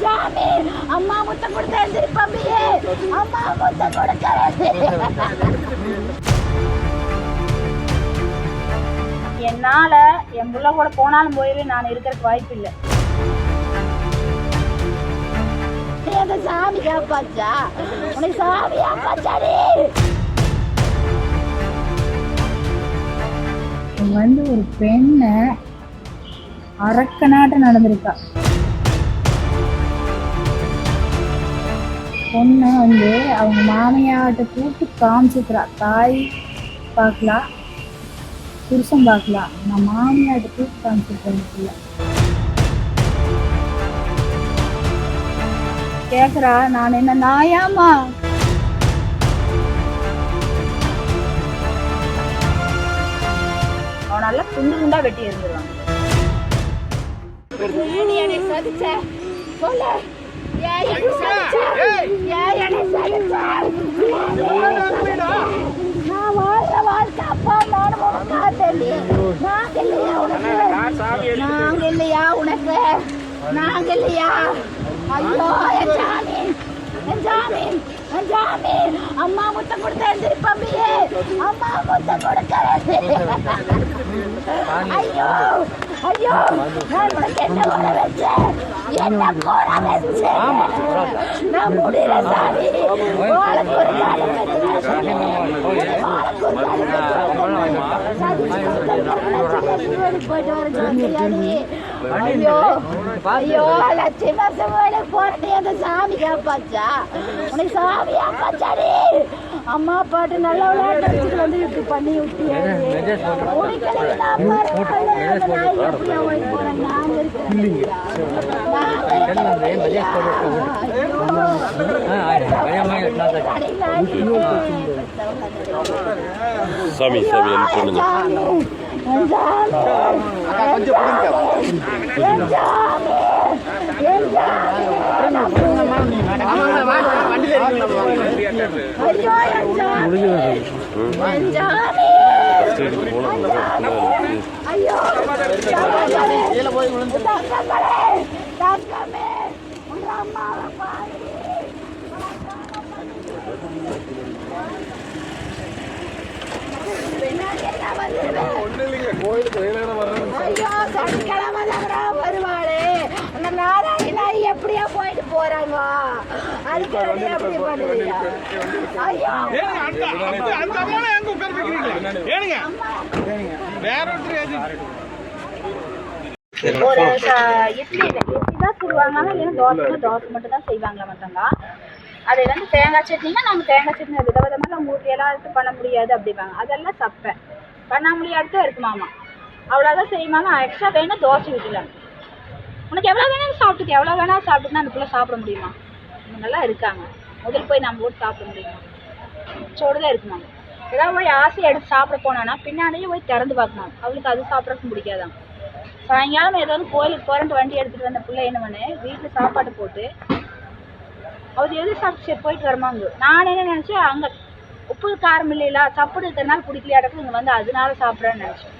சாமி அம்மா முத்தம் கொடுத்தா திருப்பம்பியே அம்மா முத்தம் கொடுக்கறது. என்னால என் புள்ள கூட போனாலும் போயிரு நான் இருக்கிறதுக்கு வாய்ப்பு இல்லை. சாமி காப்பாச்சா உனக்கு சாமி காப்பாச்சாடி. ஒரு பெண்ணை அரக்கநாட்டம் நடந்திருக்கா. பொண்ணை அவங்க மாமியாட்ட கூட்டு காமிச்சிக்கிறா. தாய் பார்க்கலாம் புருஷன் பார்க்கலாம், நான் மாமியாட்ட கூட்டு காமிச்சிருக்கேன். கேக்குறா நான் என்ன நாயாமா? நல்லா துண்டு துண்டா வெட்டி இருந்துருவாங்க. நான் வாழ்ற வாழ்க்கை அப்பா நாங்க இல்லையா உனக்கு? நாங்க இல்லையா? ஐயோ என் சாமி என் சாமி என் சாமி அம்மா முத்தம் கொடுத்தா திருப்பம்பியே அம்மா முத்தம் கொடுக்கறது. ஐயோ ஐயோ நான் உனக்கு என்ன வர வச்சேன்? என்ன போட வச்சேன்? நான் முடியல சாமி. வாழ்க்கை ஒரு ஐயோ ஐயோ லட்சுமி போறது அந்த சாமி காப்பாச்சா உனக்கு? சாமி காப்பாச்சாடி. அம்மா பாட்டு நல்லா விளையாட்டு வந்து இப்படி பண்ணி விட்டியாரு. சாமி சாமி சொல்லுங்க. வருவாளே அந்த நாராயணா எப்படியா போயிட்டு போறாங்க. அதுக்கு எப்படி பண்ணுவீங்க? ஒரு இட்லி தான் சுடுவாங்க, தோசை மட்டும் தான் செய்வாங்களா மற்றவங்க. அது தேங்காய் சட்னினா நாங்கள் தேங்காய் சட்னி விதவிதமாக உங்கள் வீட்லையெல்லாம் எடுத்து பண்ண முடியாது அப்படிம்பாங்க. அதெல்லாம் சப்பேன் பண்ண முடியாதுதான் இருக்குமாமா. அவ்வளோதான் செய்வாங்க. எக்ஸ்ட்ரா வேணும் தோசை ஊற்றலாம். உனக்கு எவ்வளோ வேணாலும் சாப்பிட்டுக்கு எவ்வளோ வேணாலும் சாப்பிட்டுன்னா அதுக்குள்ளே சாப்பிட முடியுமா? இவங்கெல்லாம் இருக்காங்க. முதல் போய் நம்ம போட்டு சாப்பிட முடியுமா? சோடு தான் இருக்குமாங்க. ஏதாவது போய் ஆசையை எடுத்து சாப்பிட போனான்னா பின்னாடியே போய் திறந்து பார்க்கணும். அவளுக்கு அது சாப்பிட்றதுக்கு பிடிக்காதாங்க. சாயங்காலம் ஏதாவது கோயிலுக்கு போகிறேன்ட்டு வண்டி எடுத்துகிட்டு வந்த பிள்ளை என்ன பண்ணு வீட்டில் சாப்பாடு போட்டு அவர் எது சாப்பிட்டு சரி போயிட்டு வரமாங்க. நான் என்ன நினச்சேன் அங்கே உப்பு காரம் இல்லைங்களா சாப்பிடு இருக்கிறனால பிடிக்கலையாட்டக்கு இங்கே வந்து அதனால சாப்பிட்றேன்னு நினச்சேன்.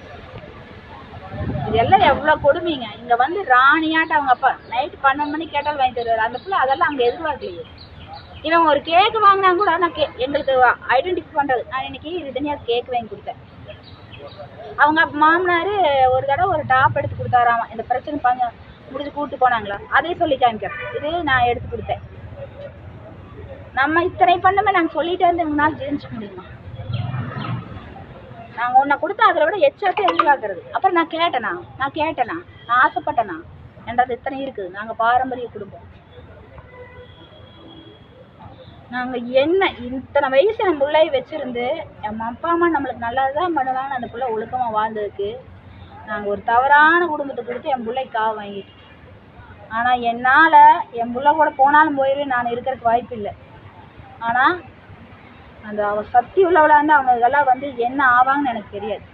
இதெல்லாம் எவ்வளோ கொடுமைங்க. இங்கே ராணியாட்ட அவங்க அப்பா நைட்டு 12 மணிக்கு கேட்டாலும் வாங்கி தருவார். அந்த பிள்ளை அதெல்லாம் அங்கே எதிர்பார்க்கலையே. இவன் ஒரு கேக்கு வாங்கினா கூட நான் எங்களுக்கு ஐடென்டிஃபை பண்ணுறது. நான் இன்னைக்கு இது தனியாக கேக் வாங்கி கொடுத்தேன். அவங்க மாமனார் ஒரு தடவை ஒரு டாப் எடுத்து கொடுத்தாராமா. இந்த பிரச்சனை முடிஞ்சு கூப்பிட்டு போனாங்களா அதே சொல்லி காமிக்கிறேன். இது நான் எடுத்து கொடுத்தேன். நம்ம இத்தனை பண்ணமே நாங்கள் சொல்லிட்டே இருந்து இவங்களால ஜெயிச்சுக்க முடியுமா? நாங்கள் ஒன்றை கொடுத்தா அதில் விட எச்சாத்தே எதிர்பார்க்கறது. அப்புறம் நான் கேட்டேனா நான் ஆசைப்பட்டேனா என்றது இத்தனை இருக்குது. நாங்கள் பாரம்பரிய குடும்பம். நாங்கள் என்ன இத்தனை வயசு நம்ம பிள்ளையை வச்சுருந்து என் அப்பா அம்மா நம்மளுக்கு நல்லதுதான் பண்ணலான்னு அந்த பிள்ளை ஒழுக்கமாக வாழ்ந்ததுக்கு நாங்கள் ஒரு தவறான குடும்பத்தை கொடுத்து என் பிள்ளைக்கு காவு வாங்கிட்டு. ஆனால் என்னால் என் பிள்ளை கூட போனாலும் போயிரு நான் இருக்கிறதுக்கு வாய்ப்பு இல்லை. ஆனால் அந்த அவள் சக்தி உள்ளவளாக அவங்க இதெல்லாம் என்ன ஆவாங்கன்னு எனக்கு தெரியாது.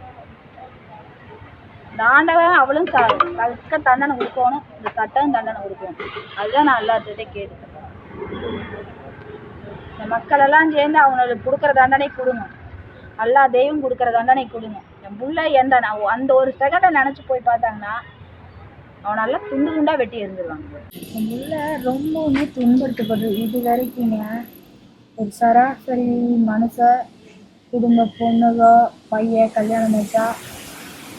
இந்த ஆண்டவன் அவளும் தக்க தண்டனை கொடுக்கணும், இந்த சட்டம் தண்டனை கொடுக்கணும். அதுதான் நான் எல்லாத்துக்கிட்டே கேட்டுக்கிறேன். இந்த மக்களெல்லாம் சேர்ந்து அவங்களுக்கு கொடுக்குற தண்டனை கொடுங்க. எல்லா தெய்வம் கொடுக்குற தண்டனை கொடுங்க. என் பிள்ளை அந்த ஒரு செகண்டை நினச்சி போய் பார்த்தாங்கன்னா அவன் நல்லா துண்டு துண்டா வெட்டி எரிஞ்சிருவாங்க. என் புள்ள ரொம்பவுமே துன்படுத்தப்படுது. இது வரைக்குங்க ஒரு சராசரி மனுஷ குடும்ப பொண்ணுக பையன் கல்யாணம் வச்சா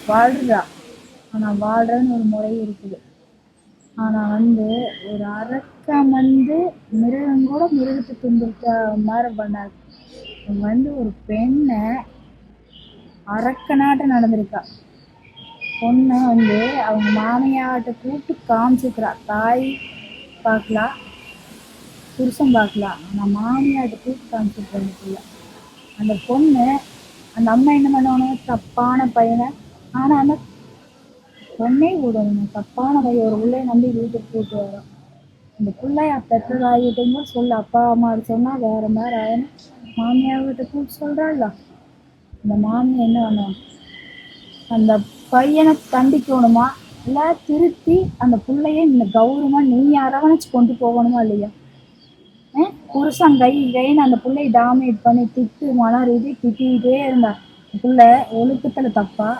வாழ்றா. ஆனால் வாழ்றன்னு ஒரு முறை இருக்குது. ஆனால் ஒரு அரக்கன் மிருகம் கூட மிருகத்தை துன்புறுத்த மாதிரி பண்ணாது. ஒரு பெண்ணை அரக்கனாட்ட நடந்திருக்கா. பொண்ணை அவங்க மாமியாட்ட கூப்பிட்டு காமிச்சிக்கிறா. தாய் பார்க்கலாம், புருஷன் பார்க்கலாம், ஆனால் மாமியாட்ட கூப்பிட்டு காமிச்சிருக்கா. அந்த பொண்ணு அந்த அம்மா என்ன பண்ணுவாங்க, தப்பான பையனை, ஆனால் அந்த பொண்ணே விடணும் தப்பான பையன் ஒரு பிள்ளைய நம்பி வீட்டுக்கு கூப்பிட்டு வரோம். அந்த பிள்ளைய பெற்றதாகிட்டும் கூட சொல்ல, அப்பா அம்மா சொன்னால் வேற மாதிரி ஆயிடும். மாமியார்கிட்ட கூப்பிட்டு சொல்கிறாள்ல, அந்த மாமியை என்ன பண்ணுவாங்க, அந்த பையனை தண்டிக்கணுமா இல்லை திருத்தி அந்த பிள்ளைய இந்த கௌரவமாக நீ அரவணைச்சு கொண்டு போகணுமா இல்லையா? புருஷன் கைன்னு அந்த பிள்ளையை டாமினேட் பண்ணி திட்டு மன ரீதி திட்டிகிட்டே இருந்தா. பிள்ளை ஒழுக்கத்தில் தப்பா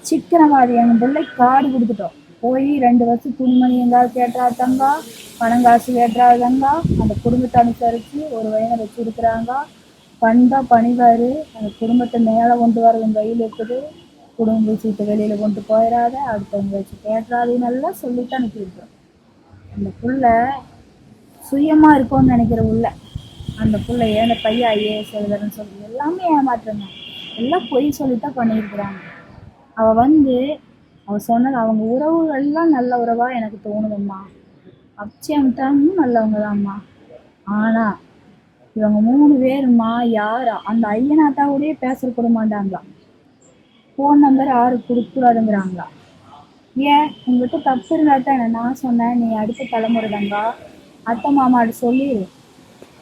சிக்கனவாதி. எங்கள் பிள்ளை காடு கொடுத்துட்டோம். போய் 2 வருஷம் துணிமணி எங்காவது கேட்டா தங்கா, பணம் காசு கேட்டா தங்கா, அந்த குடும்பத்தை அனுசரித்து ஒரு வயனை வச்சுருக்குறாங்க. பண்பா பணிவார். அந்த குடும்பத்தை மேலே கொண்டு வரது கையில் இருக்குது. குடும்ப விஷயத்தை வெளியில் கொண்டு போயிடாத, அடுத்தவங்க வச்சு கேட்டுறாதுன்னு எல்லாம் சொல்லிட்டு அனுப்பியிருக்கிறோம். அந்த பிள்ளை சுயமாக இருக்கும்னு நினைக்கிற உள்ள அந்த பிள்ளைய அந்த பையன் ஐஏஎஸ் எழுதுறன்னு சொல்லி எல்லாமே ஏமாற்றுங்க. எல்லாம் பொய் சொல்லித்தான் பண்ணியிருக்கிறாங்க. அவள் சொன்னது அவங்க உறவுகள்லாம் நல்ல உறவாக எனக்கு தோணுதம்மா. அப்சியம்தானும் நல்லவங்க தான்ம்மா. ஆனால் இவங்க 3 பேருமா யாரா அந்த ஐயனாத்தாவோடய பேசக்கூட மாட்டாங்களாம். ஃபோன் நம்பர் யாருக்கு கொடுக்கக்கூடாதுங்கிறாங்களா. ஏன் உங்கள்கிட்ட தப்பு இருந்தால் தான் என்ன நான் சொன்னேன், நீ அடுத்த தலைமுறை தாங்கா அத்தை மாமாட்ட சொல்லி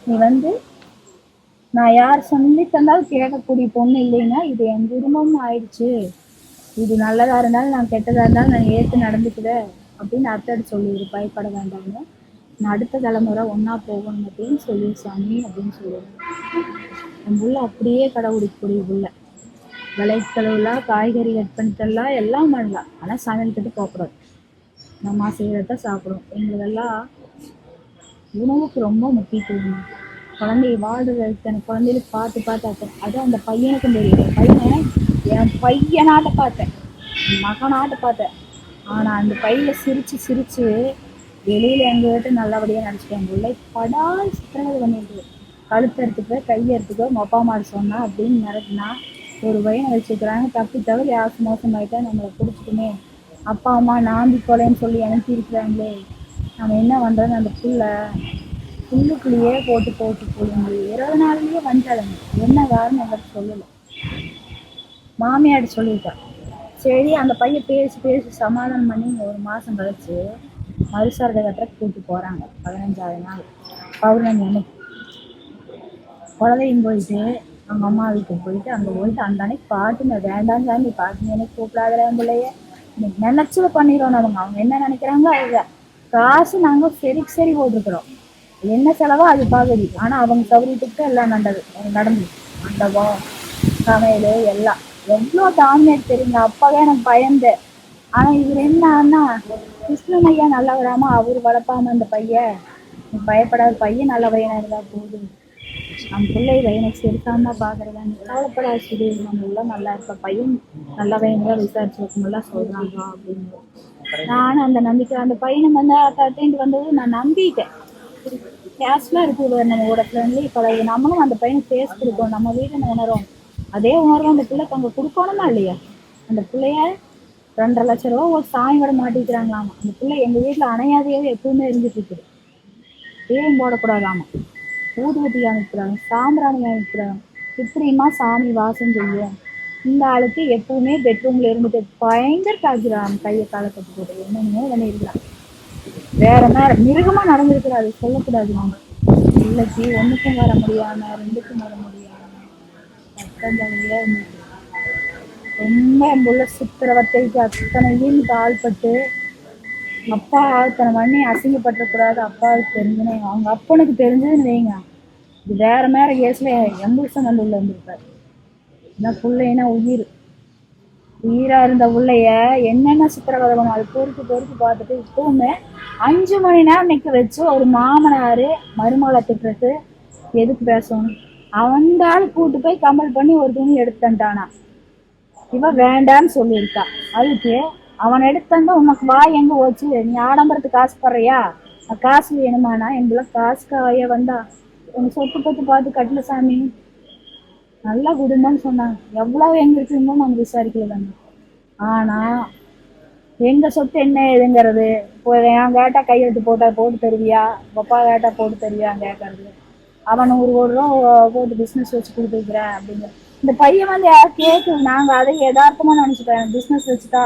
நீ நான் யார் சொல்லி தந்தாலும் கேட்கக்கூடிய பொண்ணு இல்லைன்னா இது என் குடும்பமும் ஆயிடுச்சு, இது நல்லதாக இருந்தாலும் நான் கெட்டதாக இருந்தாலும் நான் ஏற்று நடந்துக்குவேன் அப்படின்னு அர்த்தம் சொல்லிடு. பயப்பட வேண்டாம்னு, நான் அடுத்த தலைமுறை ஒன்றா போகணும் அப்படின்னு சொல்லி சாமி அப்படின்னு சொல்லுவேன். என் புள்ள அப்படியே கடைபிடிக்கக்கூடிய புள்ள. விளைச்சலாம் காய்கறி கட் பண்ணித்தரலாம் எல்லாம் பண்ணலாம். ஆனால் சமையல் கட்டு போகக்கூடாது. நம்ம செய்கிறத சாப்பிடும். எங்களெல்லாம் உணவுக்கு ரொம்ப முக்கியத்துவம். குழந்தைய வாழ்றதுக்கு அந்த குழந்தைகளுக்கு பார்த்து அது அந்த பையனுக்கும் தெரியும். என் பையனாட்ட பார்த்தேன், என் மகனாட்ட பார்த்தேன். ஆனால் அந்த பையன் சிரித்து வெளியில் எங்ககிட்ட நல்லபடியாக நினச்சிட்டேன். பிள்ளை படால் சித்திரவதை பண்ணிட்டு கழுத்தறுத்துக்கோ கையெடுத்துக்கோ உங்கள் அப்பா அம்மா சொன்னா அப்படின்னு மிரட்டினா ஒரு பையனை வச்சுக்கிறாங்க. தப்பி தவிர யாருக்கு மோசமாயிட்டா நம்மளை பிடிச்சிக்குமே, அப்பா அம்மா நாம்பி கொலைன்னு சொல்லி அனுப்பியிருக்கிறாங்களே, நம்ம என்ன பண்ணுறது? அந்த புல்லுக்குள்ளேயே போட்டு போடுங்க. 20 நாள்லேயே வந்துட்டாங்க. என்ன காரணம் எங்களுக்கு சொல்லலை. மாமியார் சொல்லியிருக்கேன். சரி அந்த பையன் பேசி சமாதானம் பண்ணி 1 மாதம் கழிச்சு மறுசாரதை கட்டுறக்கு கூப்பிட்டு போகிறாங்க. 15ஆவது நாள் பௌர்ணமி அன்னைக்கு குழந்தையும் போயிட்டு அவங்க அம்மா வீட்டுக்கு போயிட்டு அங்கே போயிட்டு அந்த அன்னைக்கு பாட்டுங்க வேண்டாம் சாமி பாட்டுங்க எனக்கு கூப்பிடாத பிள்ளைய நினச்சதை பண்ணிடுறோம். அவங்க என்ன நினைக்கிறாங்க, அது காசு நாங்கள் சரி போட்டிருக்கிறோம், என்ன செலவோ அது பாகுதி. ஆனால் அவங்க சௌரியத்துக்கு எல்லாம் நடந்து மண்டபம் சமையல் எல்லாம் எவ்வளோ டாமினேட் தெரியுங்க. அப்போவே எனக்கு பயந்தேன். ஆனால் இவர் என்னன்னா கிருஷ்ணன் ஐயா நல்லா வராமல் அவர் வளர்ப்பாம அந்த பையன் பயப்படாத பையன் நல்ல பையனாக இருந்தால் போதும், நம்ம பிள்ளை பையனுக்கு செலுத்தாம பார்க்குறதான்னு கவலைப்படாது. சரி நம்ம எல்லாம் நல்லா இருப்ப பையன் நல்ல பையன்தான் விசாரிச்சு வைக்கணும்லாம் சொல்கிறாங்க அப்படின்னு நானும் அந்த நம்பிக்கை அந்த பையனை அட்டேண்டு வந்தது நான் நம்பிட்டேன். கேஷ்லாம் இருக்குது நம்ம ஊடகத்துலேருந்து பழைய நம்மளும் அந்த பையனுக்கு பேஸ் கொடுப்போம். நம்ம வீட்டில் உணரும் அதே உணர்வு அந்த பிள்ளைக்கு அங்கே கொடுக்கணுமா இல்லையா? அந்த பிள்ளைய 2.5 லட்ச ரூபா ஒரு சாமி கூட மாட்டிக்கிறாங்களாமா. அந்த பிள்ளை எங்கள் வீட்டில் அணையாதையாவே எப்பவுமே இருந்துட்டு இருக்குது. தேவம் போடக்கூடாதாமா, ஊதுவத்தி அனுப்புகிறாங்க, சாம்பிராணி அனுப்புகிறாங்க. இப்படிமா சாமி வாசம் செய்யும். இந்த ஆளுக்கு எப்பவுமே பெட்ரூமில் இருந்துட்டு பயங்கர காய்க்கிறாங்க. கையை காலை கட்டு போட்டு என்னென்னமோ பண்ணியிருக்கலாம். வேற மிருகமாக நடந்திருக்கிறாரு சொல்லக்கூடாது. நம்ம பிள்ளைக்கு 1க்கும் வர முடியாமல் 2க்கும் வர முடியாமல் இருந்துச்சு. ரொம்ப என் புள்ள சித்திரவத்தைக்கு அத்தனையும் ஆள்பட்டு அப்பா ஆழ்த்தனை பண்ணி அசிங்கப்பட்டுறக்கூடாது. அப்பாவுக்கு தெரிஞ்சுன்னு அவங்க அப்பனுக்கு தெரிஞ்சதுன்னு வைங்க, இது வேற கேஸில் 80% உள்ள இருந்திருப்பார். ஏன்னா பிள்ளைன்னா உயிர். ஈரா இருந்த உள்ளைய என்னென்ன சித்திரவதை பண்ணும் அது பொறுத்து பொறுத்து பார்த்துட்டு இப்பவுமே 5 மணி நேரம் நிக்க வச்சு ஒரு மாமனாரு மருமகளை திட்டுறது எதுக்கு பேசணும். அவன் ஆள் கூட்டு போய் கம்பல் பண்ணி ஒரு துணி எடுத்துட்டானா. இவ வேண்டான்னு சொல்லியிருக்கா. அதுக்கு அவன் எடுத்தா உனக்கு வாய் எங்க போச்சு, நீ ஆடம்பரத்துக்கு ஆசைப்படுறியா, காசு வேணுமானா எங்களை காசுக்காக வந்தா உங்க சொத்து பத்து பார்த்து கட்டல சாமி, நல்லா குடும்பம்னு சொன்னாங்க. எவ்வளவு எங்க இருக்குன்னு நாங்க விசாரிக்கல தாங்க. ஆனா எங்க சொத்து என்ன ஏதுங்கிறது இப்போ என் கேட்டா கையெழுத்து போட்டு தருவியா, அப்பா கேட்டா போட்டு தருவியான்னு கேட்கறது. அவன் 100 கோடி ரூபா போட்டு பிசினஸ் வச்சு கொடுத்துருக்குறேன் அப்படிங்கிற இந்த பையன் வந்து யாரும் கேட்குது. நாங்க அதை யதார்த்தமா நினைச்சுட்டேன், பிசினஸ் வச்சுட்டா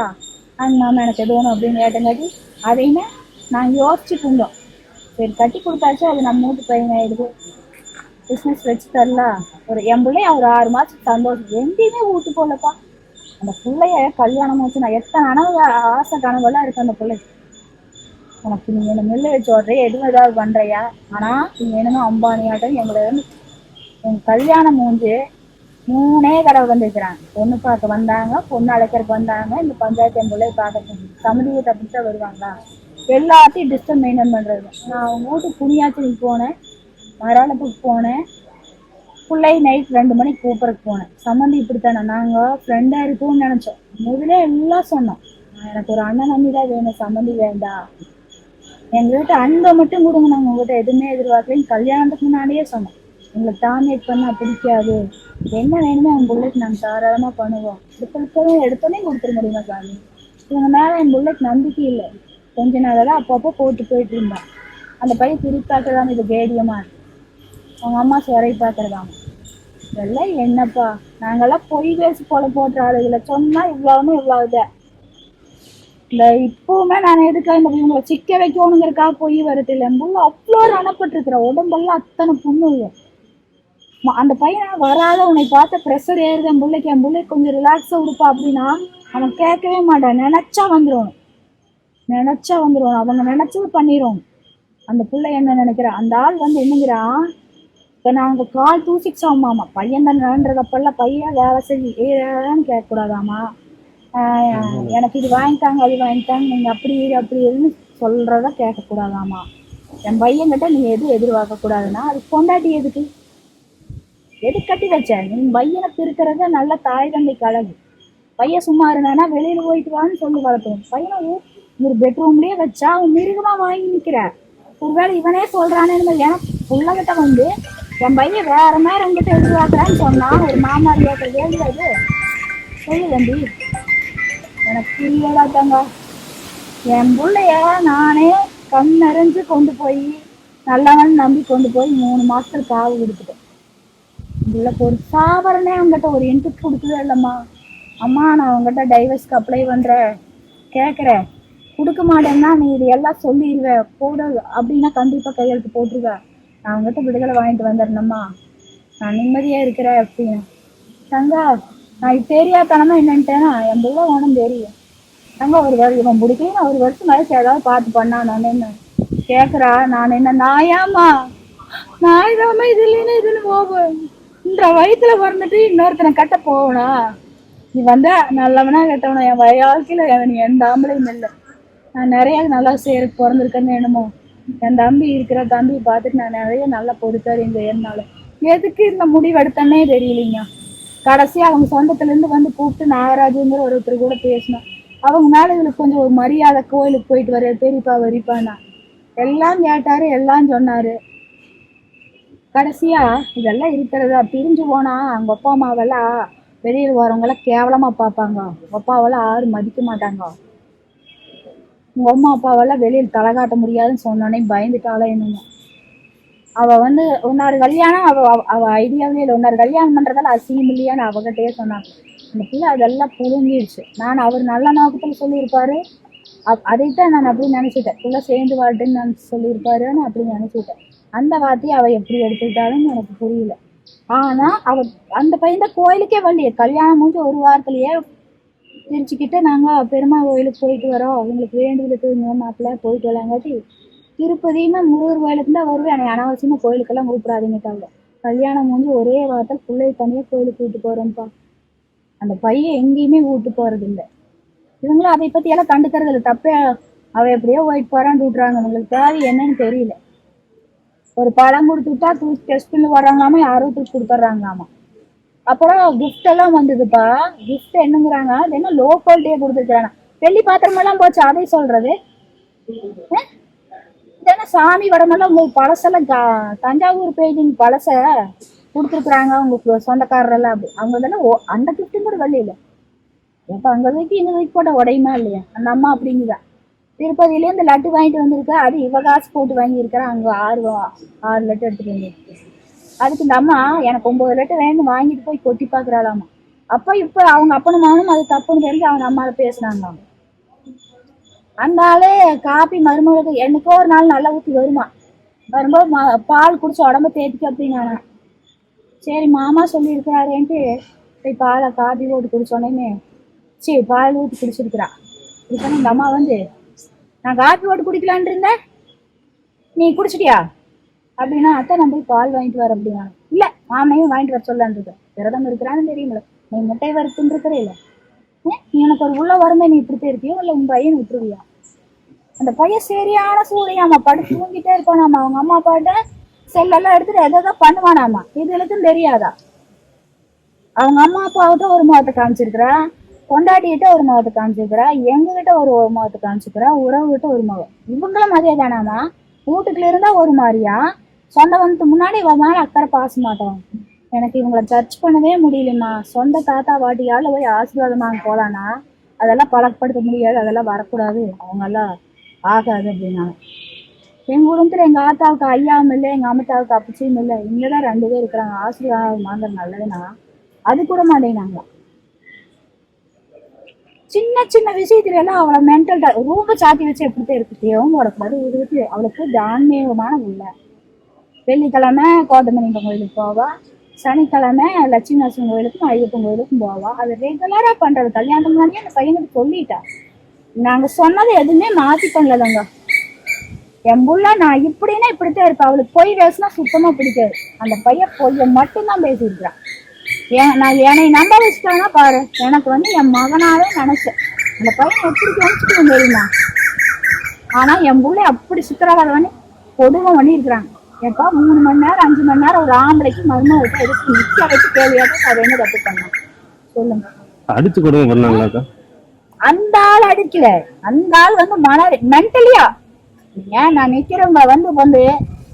நாங்க மாமா எனக்கு எது வேணும் அப்படின்னு கேட்டங்காட்டி அதையுமே நாங்க யோசிச்சுட்டு இருந்தோம். சரி கட்டி கொடுத்தாச்சு, அது நம்ம வீட்டு பையன் ஆயிடுது, பிசினஸ் வச்சு தரல. என் பிள்ளைய ஒரு 6 மாசத்துக்கு சந்தோஷம் எங்கேயுமே ஊட்டு போலப்பா. அந்த பிள்ளைய கல்யாணம் வச்சு நான் எத்தனை ஆசை கனவெல்லாம் இருக்கு அந்த பிள்ளைக்கு. உனக்கு நீங்க என்ன மில்லு வச்சு ஓடுறிய, எதுவும் ஏதாவது பண்றியா, ஆனா நீங்க என்னமோ அம்பானியாட்டம் எங்களை வந்து என் கல்யாணம் மூஞ்சி 3 தடவை வந்துருக்கிறாங்க. பொண்ணு பார்க்க வந்தாங்க, பொண்ணு அழைக்கிறதுக்கு வந்தாங்க, இந்த பஞ்சாயத்து என் பிள்ளைய பார்க்க சமதியை தப்பிச்சா வருவாங்களா, எல்லாத்தையும் டிஸ்டர்ப் மெயின்டைன் பண்றது. நான் அவங்க வீட்டுக்கு புனியாச்சுக்கு போனேன், மராளத்துக்கு போனேன், பிள்ளை நைட் 2 மணிக்கு கூப்பிட்றதுக்கு போனேன். சம்மந்தி இப்படித்தானே, நாங்கள் ஃப்ரெண்டாக இருக்கும்னு நினச்சோம். முதலே எல்லாம் சொன்னோம், எனக்கு ஒரு அண்ணன் நம்பி தான் வேணும், சம்மந்தி வேண்டாம், எங்ககிட்ட அன்பை மட்டும் கொடுங்க, நாங்கள் உங்கள்கிட்ட எதுவுமே எதிர்பார்க்கலைன்னு கல்யாணத்துக்கு முன்னாடியே சொன்னோம். எங்களுக்கு டாமினேட் பண்ணால் பிடிக்காது, என்ன வேணுமோ என் பிள்ளைக்கு நாங்கள் தாராளமாக பண்ணுவோம், எடுத்தோடனே கொடுத்துட முடியுமா சாமி. இவங்க மேலே என் பிள்ளைக்கு நம்பிக்கை இல்லை. கொஞ்ச நாள் அப்பப்போ போட்டு போயிட்டு இருந்தேன். அந்த பையன் திருப்பாக்கதான் இது கேடியமா, அவங்க அம்மா சிறை பார்க்கறதாம. இதெல்லாம் என்னப்பா, நாங்கெல்லாம் பொய் பேசி போல போட்ட ஆளுகளை சொன்னா இவ்வளவுன்னு இவ்வளவுத. இந்த இப்பவுமே நான் எதுக்கா இந்த இவங்களை சிக்க வைக்கணுங்கிறக்காக பொய் வருது இல்லை. என் புள்ள அவ்வளோ ரணப்பட்டுருக்குற, உடம்பெல்லாம் அத்தனை புண்ணு. அந்த பையன் வராத உன்னை பார்த்த ப்ரெஷர் ஏறுது என் பிள்ளைக்கு, என் பிள்ளைக்கு கொஞ்சம் ரிலாக்ஸா கொடுப்பா அப்படின்னா அவன் கேட்கவே மாட்டான். நினைச்சா வந்துடும், அவங்க நினைச்சது பண்ணிடும். அந்த பிள்ளை என்ன நினைக்கிறான், அந்த ஆள் வந்து என்னங்கிறான், இப்போ நாங்கள் கால் தூசிக்கு ஆமாமா பையன் தானேன்றதப்பெல்லாம் பையன் வேலை செய்யன்னு கேட்கக்கூடாதாமா. எனக்கு இது வாங்கிட்டாங்க அது வாங்கிட்டாங்க நீங்கள் அப்படி இருன்னு சொல்கிறத கேட்கக்கூடாதாமா. என் பையன்கிட்ட நீங்கள் எதுவும் எதிர்பார்க்கக்கூடாதுன்னா அது கொண்டாட்டி எதுக்கு கட்டி வச்ச, நீ பையனை திருக்கிறத நல்ல தாய் தந்தை கழகு. பையன் சும்மா இருந்தானா வெளியில் போயிட்டு வான்னு சொல்லி வளர்த்தோம். பையனை ஒரு பெட்ரூம்லேயே வச்சா அவன் மிருகமாக வாங்கி நிற்கிற. ஒருவேளை இவனே சொல்கிறானே, எனக்கு பிள்ளைகிட்ட வந்து என் பையன் வேற மாதிரி என்கிட்ட எதிர்பார்க்குறான்னு சொன்னா ஒரு மாமாரி கேட்குற கேள்வி அது சொல்லு தம்பி. எனக்கு புரியலாத்தாங்க. என் பிள்ளைய நானே கண் நிறைஞ்சு கொண்டு போய் நல்லவன் நம்பி கொண்டு போய் 3 மாசத்துல காவு கொடுத்துட்டேன். பிள்ளைக்கு ஒரு சாவரனே அவங்ககிட்ட ஒரு இன்ட்ரெஸ்ட் கொடுக்கவே இல்லைம்மா. அம்மா நான் அவங்ககிட்ட டைவர்ஸ்க்கு அப்ளை பண்ணுறேன் கேட்குறேன், கொடுக்க மாட்டேன்னா நீ இது எல்லாம் சொல்லிடுவேன் போட அப்படின்னா கண்டிப்பாக கையெழுத்து போட்டுருவேன், நான் அவங்ககிட்ட விடுதலை வாங்கிட்டு வந்துடணும்மா, நான் நிம்மதியாக இருக்கிறேன் அப்படின்னு. தங்கா நான் இது தெரியாதனமா என்னன்ட்டேன்னா என் பிள்ளை ஒன்றும் தெரியும். தங்க இவன் பிடிக்கல, ஒரு வருஷம் கழிச்சு ஏதாவது பார்த்து பண்ணானு கேட்குறா. நான் என்ன நாயாமா, நாய்தாமா இது இல்லைன்னு இதுன்னு போவேன் வயிற்றுல பிறந்துட்டு இன்னொருத்தனை கட்ட போகணும். நீ வந்தா நல்லவனா கெட்டவனா, என் வாழ்க்கையில் நீ எந்த ஆம்பளையும் இல்லை. நான் நிறைய நல்லா செய்யறதுக்கு பிறந்திருக்கேன்னு என்னமோ. என் தம்பி இருக்கிற தம்பியை பார்த்துட்டு நான் நிறைய நல்லா பொறுத்தாரு இந்த என்னால. எதுக்கு இந்த முடிவு எடுத்தேன்னே தெரியலைங்க. கடைசியா அவங்க சொந்தத்துலேருந்து வந்து கூப்பிட்டு நாகராஜுங்கிற ஒருத்தர் கூட பேசினோம். அவங்க மேலே இவளுக்கு கொஞ்சம் ஒரு மரியாதை, கோயிலுக்கு போயிட்டு வர பெரியப்பா வரிப்பானா எல்லாம் கேட்டாரு, எல்லாம் சொன்னாரு. கடைசியா இதெல்லாம் இருக்கிறதா பிரிஞ்சு போனா அவங்க அப்பா அம்மாவெல்லாம் வெளியில் வரவங்கெல்லாம் கேவலமா பார்ப்பாங்க, அப்பாவெல்லாம் யாரும் மதிக்க மாட்டாங்க, உங்க அம்மா அப்பாவெல்லாம் வெளியில் தலை காட்ட முடியாதுன்னு சொன்னோன்னே பயந்துட்டாலே என்னமோ. அவ வந்து ஒன்னாரு கல்யாணம் அவ ஐடியாவே இல்லை, ஒன்னாரு கல்யாணம் பண்றதால அசிங்கம் இல்லையான்னு அவகிட்டயே சொன்னாங்க. அந்த பிள்ளை அதெல்லாம் புரிஞ்சிடுச்சு. நான் அவர் நல்ல நோக்கத்தில் சொல்லியிருப்பாரு, அதைத்தான் நான் அப்படி நினைச்சிட்டேன். பிள்ளை சேர்ந்து வாழ்ட்டுன்னு நான் சொல்லியிருப்பாருன்னு அப்படி நினைச்சிட்டேன். அந்த வார்த்தையை அவ எப்படி எடுத்துக்கிட்டாலுன்னு எனக்கு புரியல. ஆனா அவ அந்த பையன் தான் கோயிலுக்கே வரலையே, கல்யாணம் முடிஞ்சு 1 வாரத்திலேயே பிரிச்சுக்கிட்டு நாங்கள் பெருமா கோயிலுக்கு போயிட்டு வரோம், அவங்களுக்கு வேண்டுதலுக்கு மாப்பிள்ளை போயிட்டு வரலாங்காட்டி திருப்பதியுமே முருகர் கோயிலுக்கு தான் வருவேன், எனக்கு அனாவசியமாக கோயிலுக்கெல்லாம் கூப்பிடாதீங்கட்டாங்க. கல்யாணம் முடிஞ்சு ஒரே வாரத்தில் பிள்ளைய தனியாக கோயிலுக்கு கூப்பிட்டு போகிறோம்ப்பா. அந்த பையன் எங்கேயுமே கூட்டு போறது இல்லை. இவங்களும் அதை பத்தி எல்லாம் கண்டுக்கிறது இல்லை. தப்பே அவ எப்படியோ போயிட்டு போறான்னு விட்டுறாங்க. உங்களுக்கு தேவை என்னன்னு தெரியல. ஒரு பழம் கொடுத்துட்டா தூக்கி டெஸ்ட் பண்ணி வர்றாங்களாமா, யாரும் தூக்கி கொடுத்துட்றாங்களாமா. அப்புறம் கிஃப்ட் எல்லாம் வந்ததுப்பா. கிஃப்ட் என்னங்கிறாங்க, அது என்ன லோ குவாலிட்டியே கொடுத்துருக்காங்க. வெள்ளி பாத்திரமெல்லாம் போச்சு, அதை சொல்றது. இதென்ன சாமி வடமெல்லாம் உங்களுக்கு பழசெல்லாம் தஞ்சாவூர் பெயிண்டிங் பழச கொடுத்துருக்குறாங்க உங்களுக்கு சொந்தக்காரரெல்லாம். அப்படி அவங்க இதெல்லாம் அந்த கிஃப்ட்டும் கூட வெள்ளி இல்லை. எப்போ அங்கே தூக்கி இங்கே தூக்கி போட்ட உடையுமா இல்லையா அந்த அம்மா அப்படிங்குதான். திருப்பதியிலேருந்து லட்டு வாங்கிட்டு வந்திருக்கா, அது இவ காசு போட்டு வாங்கியிருக்கிறேன். அங்கே 6 லட்டு எடுத்துகிட்டு வந்துருக்கு. அதுக்கு இந்த அம்மா எனக்கு 9 லட்டு வேணும் வாங்கிட்டு போய் கொட்டி பார்க்குறாளாமா. அப்போ இப்போ அவங்க அப்பனும் நானும் அது தப்புன்னு தெரிஞ்சு அவங்க அம்மாவை பேசினாங்களாம். அந்த ஆளே காப்பி மருமகளுக்கு என்னைக்கோ ஒரு நாள் நல்லா ஊற்றி வருமா, வரும்போது பால் குடிச்சு உடம்ப தேய்ச்சிக்க அப்படின்னானா. சரி மாமா சொல்லியிருக்கிறாரேன்ட்டு போய் பாலை காப்பி போட்டு குடிச்சோடனே சரி பால் ஊற்றி குடிச்சிருக்கிறா. குடிச்சோன்னே இந்த அம்மா வந்து, நான் காப்பி போட்டு குடிக்கலான் இருந்தேன், நீ குடிச்சிட்டியா அப்படின்னா, அத்தை நான் போய் பால் வாங்கிட்டு வர அப்படின்னா. இல்லை மாமையும் வாங்கிட்டு வர சொல்லான் இருக்கேன், விரதம் இருக்கிறான்னு தெரியுமில்ல, நீ முட்டை வறுத்துன்னு இருக்கிறே இல்லை, நீ எனக்கு ஒரு உள்ள வருமே, நீ இப்படித்தே இருக்கியோ இல்லை உன் பையன் விட்டுருவியா. அந்த பையன் சரியான சூரியனாமா, படுத்து தூங்கிட்டே இருப்பானாமா. அவங்க அம்மா அப்பாட்ட செல்லெல்லாம் எடுத்துட்டு எதோ பண்ணுவானாமா. இதுகளுக்கும் தெரியாதா. அவங்க அம்மா அப்பாவிட்ட ஒரு முகத்தை காமிச்சிருக்கிறா, கொண்டாட்டிகிட்ட ஒரு முகத்தை காமிச்சிருக்கிறா, எங்ககிட்ட ஒரு முகத்தை காமிச்சிருக்கிறா, உறவுகிட்ட ஒரு முகம். இவங்களும் அதே தானாமா. வீட்டுக்குள்ள இருந்தா ஒரு மாதிரியா, சொந்த வந்து முன்னாடி இவன் மேல அக்கறை பாச மாட்டோம். எனக்கு இவங்களை சர்ச் பண்ணவே முடியலம்மா. சொந்த தாத்தா பாட்டியால போய் ஆசீர்வாதமாக போலான்னா அதெல்லாம் பழக்கப்படுத்த முடியாது, அதெல்லாம் வரக்கூடாது, அவங்கெல்லாம் ஆகாது அப்படின்னாங்க. எங்க குடும்பத்துல எங்க ஆத்தாவுக்கு ஐயாவும் இல்லை, எங்க அம்மத்தாவுக்கு அப்பச்சியும் இல்லை, இங்கதான் 2 பேர் இருக்கிறாங்க. ஆசீர்வாதம் வாங்குற நல்லதுன்னா அது கூட மாட்டேனாங்க. சின்ன சின்ன விஷயத்துல எல்லாம் அவளை மென்டல் ரூப சாத்தி வச்சு எப்படித்தான் இருக்கு தேவும் போடக்கூடாது. இது வச்சு அவளுக்கு தான்மீகமான உள்ள. வெள்ளிக்கிழமை கோட்டமணிப்பன் கோயிலுக்கு போவா, சனிக்கிழமை லட்சுமி நரசிம்மன் கோயிலுக்கும் ஐயப்பன் கோயிலுக்கும் போவா. அது ரெகுலரா பண்றது. கல்யாணத்துக்கு முன்னாடியே அந்த பையனுக்கு சொல்லிட்டா. நாங்க சொன்னது எதுவுமே மாத்தி பண்ணலங்க. என் புள்ள நான் இப்படின்னா இப்படித்தான் இருப்பேன். அவளுக்கு பொய் பேசினா சுத்தமா பிடிக்காது. அந்த பையன் பொய்ய மட்டும்தான் பேசியிருக்கிறான். நான் என்னை நம்ப வச்சுட்டானா பாரு. எனக்கு வந்து என் மகனாவே நினைச்சேன். அந்த பையன் எப்படி நினைச்சுக்கணும் தெரியுமா. ஆனா என் புள்ளை அப்படி சித்திரவதை பண்ணி கொடுமை பண்ணியிருக்கிறாங்க. எப்பா 3 மணி நேரம் 5 மணி நேரம் ஒரு ஆம்பளைக்கு மருமகிட்ட எடுத்து நிக்க வச்சு கேள்வியாட்ட அதை என்ன தப்பு பண்ணாங்க சொல்லுங்க. அடிச்சு கொடுமை பண்ணாங்களா? அந்த ஆள் அடிக்கல. அந்த ஆள் வந்து மென்டலியா ஏன் நான் நிக்கிறவங்க வந்து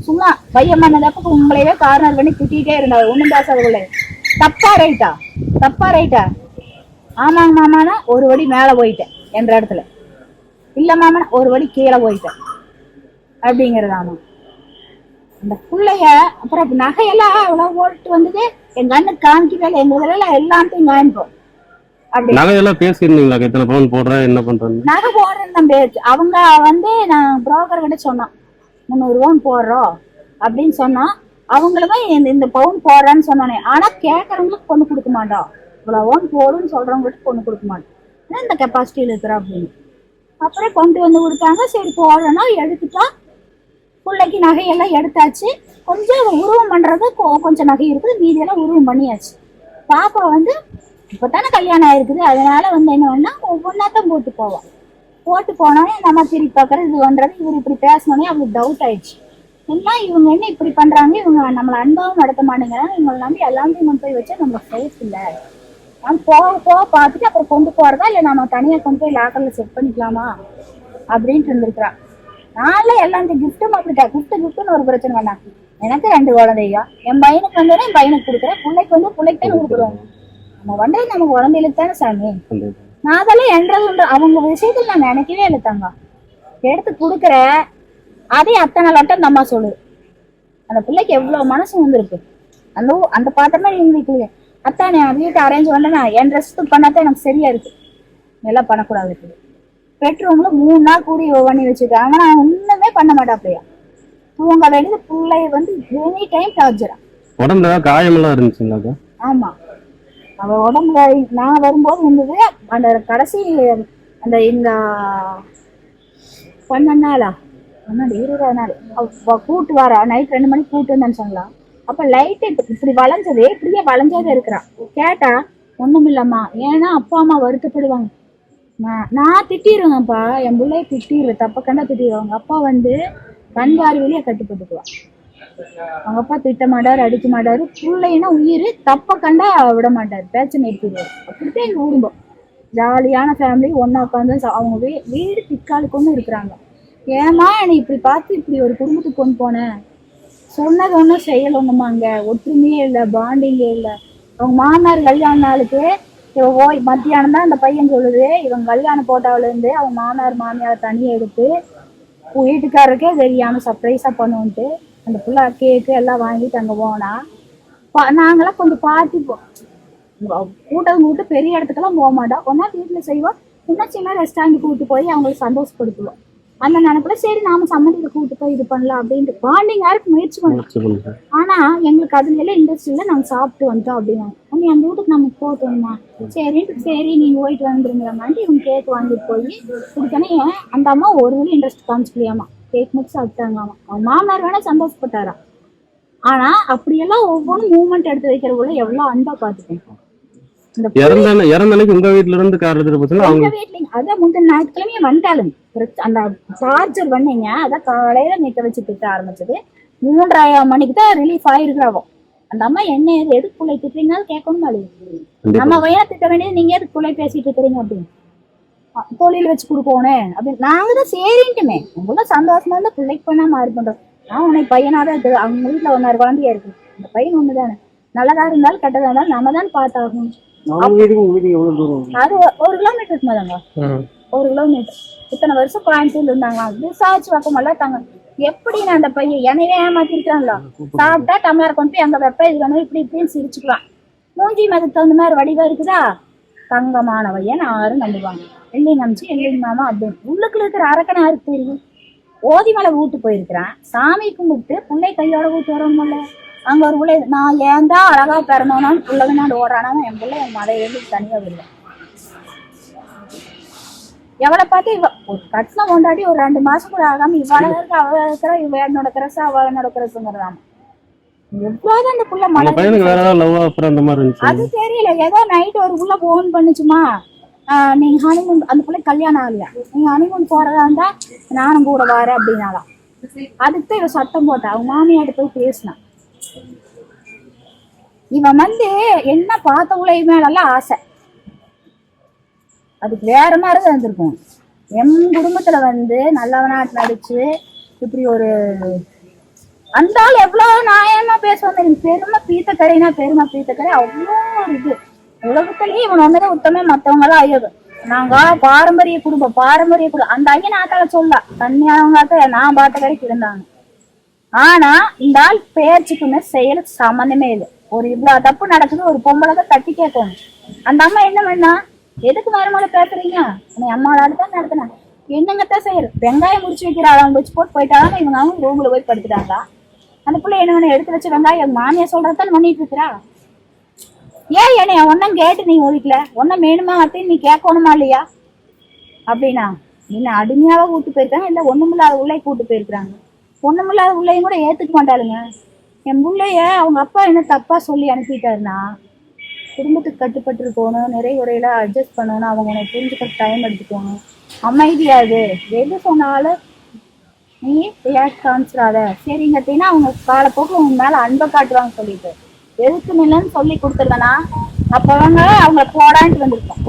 சும்மா பையன் பண்ணதப்ப உங்களையே கார்னர் பண்ணி திட்டிகிட்டே இருந்தாங்க. ஒண்ணும் பேசாதவங்களே. தப்பா ரைட்டா? தப்பா ரைட்டா? ஆமாங்க மாமானா ஒரு வடி மேல போயிட்டேன் என்ற இடத்துல, இல்ல மாமனா ஒரு வடி கீழே போயிட்டேன் அப்படிங்கிறது. ஆமா அந்த பிள்ளைய அப்புறம் நகையெல்லாம் அவ்வளவு ஓட்டு வந்தது எங்க அண்ணன் காமிக்கவே எங்க இதெல்லாம் எல்லாத்தையும் காமிப்போம். நகையெல்லாம் பேசிருந்தீங்களா? எத்தனை பவுன் போடுறேன் என்ன பண்றேன்? நகை போடுறேன் அவங்க வந்து நான் புரோக்கர் கிட்ட சொன்னோம் 300 பவுன் போடுறோம் அப்படின்னு சொன்னா, அவங்களுமே இந்த பவுன் போடுறேன்னு சொன்னானே. ஆனா கேட்கறவங்களுக்கு பொண்ணு கொடுக்க மாட்டோம், இவ்வளவு பவுன் போடுன்னு சொல்றவங்களுக்கு பொண்ணு கொடுக்க மாட்டோம், இந்த கெப்பாசிட்டியில இருக்கிற அப்படின்னு. அப்புறம் கொண்டு வந்து கொடுத்தாங்க. சரி போடுறோன்னா எடுத்துட்டா. பிள்ளைக்கு நகையெல்லாம் எடுத்தாச்சு. கொஞ்சம் உருவம் பண்றது கொஞ்சம் நகை இருக்குது, மீதியெல்லாம் உருவம் பண்ணியாச்சு. பாப்பா வந்து இப்பதானே கல்யாணம் ஆயிருக்குது, அதனால வந்து என்ன பண்ணா ஒவ்வொன்னாத்தான் போட்டு போவான். போட்டு போனோடனே நம்ம திருப்பி பார்க்கறது இது பண்றது. இவர் இப்படி பேசினோடனே அவங்களுக்கு டவுட் ஆயிடுச்சு. என்ன இவங்க என்ன இப்படி பண்றாங்க, இவங்க நம்மளை அன்பாவும் நடத்த மாட்டேங்கிறாங்க, இவங்களை நம்பி எல்லாத்தையும் கொண்டு போய் வச்சா நம்மளுக்கு சேஃப் இல்லை. நம்ம போக பார்த்துட்டு அப்புறம் கொண்டு போறதா இல்லை நம்ம தனியாக கொண்டு போய் லாக்கர்ல செட் பண்ணிக்கலாமா அப்படின்ட்டு இருந்திருக்கிறான். நான்லாம் எல்லாத்தையும் கிஃப்ட்டும் அப்படிதான். கிஃப்ட்னு ஒரு பிரச்சனை வேணாம். எனக்கு 2 குழந்தையா, என் பையனுக்கு வந்தோடனே என் பையனுக்கு கொடுக்குறேன், பிள்ளைக்கு வந்து பிள்ளைக்கு தான் கொடுக்குறோம். நம்ம வந்தது நம்ம குழந்தைகளுக்கு தானே சாமி. நான் அதெல்லாம் என்றது அவங்க விஷயத்துல நான் நினைக்கவே இல்லை. தங்க எடுத்து கொடுக்குற அதே அத்தனை லட்டம் அந்த அம்மா சொல்லுது. அந்த பிள்ளைக்கு எவ்வளவு மனசு வந்துருக்கு. அந்த பாத்திரமா எங்களுக்கு அத்தானே வீட்டை அரேஞ்ச் பண்ணா என் ட்ரெஸ் பண்ணாதான் எனக்கு சரியா இருக்கு, எல்லாம் பண்ணக்கூடாது. பெட்ரூம்ல 3 நாள் கூடி பண்ணி வச்சிருக்காங்க. நான் ஒண்ணுமே பண்ண மாட்டேன். அப்படியா தூங்க வேண்டியது பிள்ளைய வந்து எனி டைம் டார்ச்சரா. உடம்புல காயமெல்லாம் இருந்துச்சுங்களா? ஆமா, அவ உடம்புல நான் வரும்போது இருந்தது. அந்த கடைசி அந்த இந்த 12 நாளா 20 நாள் கூட்டு வர நைட் 2 மணிக்கு கூட்டு வந்தேன்னு சொன்னலாம். அப்ப லைட் இப்படி வளைஞ்சது, இப்படியே வளைஞ்சாதான் இருக்கிறான். கேட்டா ஒண்ணும் இல்லம்மா. ஏன்னா அப்பா அம்மா வருத்தப்படுவாங்க. நான் திட்டிடுவேன்ப்பா, என் பிள்ளைய திட்டிடுவேன், தப்ப கண்டா திட்டிடுவாங்க. அப்பா வந்து கண் பார்வையிலேயே கட்டுப்பட்டுக்குவான். அவங்க அப்பா திட்ட மாட்டாரு, அடிக்க மாட்டாரு, பிள்ளைன்னா உயிர், தப்ப கண்டா விட மாட்டாரு, பேச்ச நிறுத்திடுவாரு. அப்படித்தான் எங்க குடும்பம். ஜாலியான ஃபேமிலி, ஒன்னா உட்காந்து அவங்க வீடு திக்காலுக்கு ஒன்று இருக்கிறாங்க. ஏமா என்னை இப்படி பார்த்து இப்படி ஒரு குடும்பத்துக்கு கொண்டு போனேன், சொன்னது ஒன்றும் செயல் ஒண்ணுமா, அங்க ஒற்றுமையே இல்லை, பாண்டிங்கே இல்லை. அவங்க மாமனார் கல்யாண நாளுக்கு ஓய் மத்தியானம் தான் அந்த பையன் சொல்லுது, இவங்க கல்யாண போட்டாவில இருந்து அவங்க மாமனார் மாமியார் தனியை எடுத்து வீட்டுக்காரருக்கே தெரியாம சர்ப்ரைஸா பண்ணுவோன்ட்டு அந்த புள்ள கேக்கு எல்லாம் வாங்கிட்டு அங்க போனா நாங்களாம் கொஞ்சம் பார்த்துப்போம். கூட்டம் கூட்டு பெரிய இடத்துக்கெல்லாம் போக மாட்டோம். ஒன்னா வீட்டுல செய்வோம், இன்னும் சின்ன ரெஸ்டாரண்ட் கூட்டு போய் அவங்களுக்கு சந்தோஷப்படுத்துவோம். அந்த நினைப்புல சரி நாம சம்மந்தியில கூட்டு போய் இது பண்ணலாம் அப்படின்ட்டு பாண்டிங் யாருக்கு முயற்சி பண்ணுவோம். ஆனா எங்களுக்கு அதுல எல்லாம் இன்ட்ரெஸ்ட் இல்லை, நாங்க சாப்பிட்டு வந்துட்டோம் அப்படின்னா உங்க அந்த வீட்டுக்கு நமக்கு போகணுமா, சரி நீங்க போயிட்டு வந்துருங்கிறாங்கன்ட்டு இவங்க கேக் வாங்கிட்டு போய் கொடுத்தோன்னே அந்த அம்மா ஒரு வேலை இன்ட்ரெஸ்ட் காமிச்சிக்கலையாமா, கேக் மட்டும் சாப்பிட்டாங்களாமா. அவங்க மாமனார் வேணா சந்தோஷப்பட்டாரா. ஆனா அப்படியெல்லாம் ஒவ்வொன்றும் மூவ்மெண்ட் எடுத்து வைக்கிறவங்கள எவ்வளவு அன்பா பாத்துக்கேன். உங்க வீட்டுல இருந்து கார் எடுத்துட்டு அவங்க வீட்லயும் அதான் முந்தின ஞாயிற்றுக்கிழமையே வந்துட்டாளுங்க. அந்த சார்ஜர் பண்ணீங்க, அதான் காலையில நிக்க வச்சு திட்ட ஆரம்பிச்சது. 3:30 மணிக்கு தான் ரிலீஃப் ஆயிருக்கிறாவோ. அந்த அம்மா என்ன எதுக்கு பிள்ளை திட்டுறீங்கனாலும் கேட்கணும் அழுது. நம்ம வயல திட்ட வேண்டியது நீங்க எதுக்கு பிள்ளை பேசிட்டு இருக்கிறீங்க அப்படின்னு, தொழில் வச்சு கொடுக்கணும் அப்படின்னு நாங்க தான் சரின்ட்டுமே. உங்கள சந்தோஷமா இருந்தா பிள்ளைக்கு பண்ணா மாறி பண்றோம். நான் உனக்கு பையனாதான் இருக்குது, அவங்க வீட்டுல 1.5 குழந்தையா இருக்கு, அந்த பையன் ஒண்ணுதானே, நல்லதா இருந்தாலும் கெட்டதா இருந்தாலும் நம்ம தான் பார்த்தாகணும். அது 1 கிலோமீட்டர் இருக்குமாதாங்க, 1 கிலோமீட்டர். இத்தனை வருஷம் கோயம்புத்தூர்ல இருந்தாங்களா, விசாரிச்சு பக்கமெல்லாம் தாங்க. எப்படி நான் அந்த பையன் என்னையே ஏமாத்திருக்காங்களா, சாப்பிட்டா டம்ளர் கொண்டு போய் அங்க வெப்ப இது வேணும் இப்படி இப்படின்னு சிரிச்சுக்கலாம். மூஞ்சி மதத்துக்கு தகுந்த மாதிரி வடிவா இருக்குதா, தங்கமான பையன் யாரும் நம்புவாங்க. இல்லைங்க அமிச்சு இல்லைங்க மாமா அப்படின்னு உள்ளுக்குள்ள இருக்கிற அரக்கனை யாருக்கு தெரியும். ஓதி மலை வீட்டு போயிருக்கிறான், சாமி கும்பிட்டு பிள்ளை கையோட வீட்டு வரணும்ல. அங்க ஒரு பிள்ளை நான் ஏந்தா அழகா பிறந்தோனான்னு பிள்ளைனாண்டு ஓடுறானா, என் பிள்ளை என் மதை எழுதி தனியா விடுல. எவளை பார்த்து இவ ஒரு கட்டின கொண்டாடி ஒரு 2 மாசம் கூட ஆகாம இவ்வளவு இருக்கு, அவ இருக்கிற இவ என்னோட கிரஸ் அவ என்னோட கிரஸ்ங்கிறதாம. எவ்வளவுதான் அந்த புள்ள மழை அது தெரியல. ஏதோ நைட் ஒரு புள்ள போன் பண்ணுச்சுமா, நீங்க ஹனிமூன் அந்த பிள்ளை கல்யாணம் ஆகலையா, நீங்க ஹனிமூன் போறதா இருந்தா நானும் கூட வரேன் அப்படின்னாலாம். அதுக்கு இவ சத்தம் போட்டா, அவங்க மாமியாட்டு போய் பேசினான். இவன் வந்து என்ன பார்த்த உலக மேலெல்லாம் ஆசை, அதுக்கு வேற மாதிரிதான் இருந்திருக்கும். என் குடும்பத்துல வந்து நல்லவனாட்டு நடிச்சு இப்படி ஒரு அந்த ஆள் எவ்வளவு நியாயமா பேசுவாங்க. பெருமை பீத்தக்கரைனா பெருமை பீத்தக்கரை அவ்வளோ ஒரு இது. உலகத்திலேயே இவன் ஒன்னதான் உத்தமே, மத்தவங்க எல்லாம் ஐயோ நாங்க பாரம்பரிய குடும்பம் அந்த ஐயன் ஆத்தால சொல்ல தண்ணியானவங்க நான் பார்த்த கரைக்கு இருந்தாங்க. ஆனா இந்த ஆள் பேச்சுக்குமே செயல் சம்மந்தமே இல்லை. ஒரு இவ்வளவு தப்பு நடக்குது, ஒரு பொம்பளை தான் தட்டி கேட்கணும். அந்த அம்மா என்ன பண்ணா, எதுக்கு மறுமலை பேசுறீங்க, உன்னை அம்மாவோட தான் நடத்தினா என்னங்கத்தான் செய்யற, வெங்காயம் முடிச்சு வைக்கிறாள் அவங்க வச்சு போட்டு போயிட்டாலும் இவங்க அவங்க ரூம்ல போய் படுத்துட்டாங்களா. அந்த பிள்ளை என்ன எடுத்து வச்சு வெங்காயம் மாமியா சொல்றதான் பண்ணிட்டு இருக்கிறா. ஏன் என்னைய ஒன்னும் கேட்டு நீ ஒழிக்கல, ஒன்னும் வேணுமா அப்படின்னு நீ கேட்கணுமா இல்லையா அப்படின்னா, என்ன அடிமையாவா கூட்டு போயிருக்காங்க, இல்ல ஒண்ணுமில்லாத உள்ளே கூட்டு போயிருக்கிறாங்க. ஒண்ணுமில்லாத உள்ளையும் கூட ஏத்துக்க மாட்டாளுங்க. என் பிள்ளைய அவங்க அப்பா என்ன தப்பா சொல்லி அனுப்பிட்டாருன்னா, குடும்பத்துக்கு கட்டுப்பட்டு இருக்கணும், நிறைய உரையில அட்ஜஸ்ட் பண்ணணும், அவங்க உனக்கு புரிஞ்சுக்க டைம் எடுத்துக்கணும், அமைதியாது எது சொன்னாலும் நீ ரியாக்ட் காமிச்சிடாத சரிங்கட்டினா அவங்க காலப்போக்கு உங்க மேல அன்பை காட்டுவாங்க சொல்லிட்டு எதுக்கு நிலன்னு சொல்லி கொடுத்துருக்கனா அப்ப அவங்க போடான்ட்டு வந்திருக்கோம்.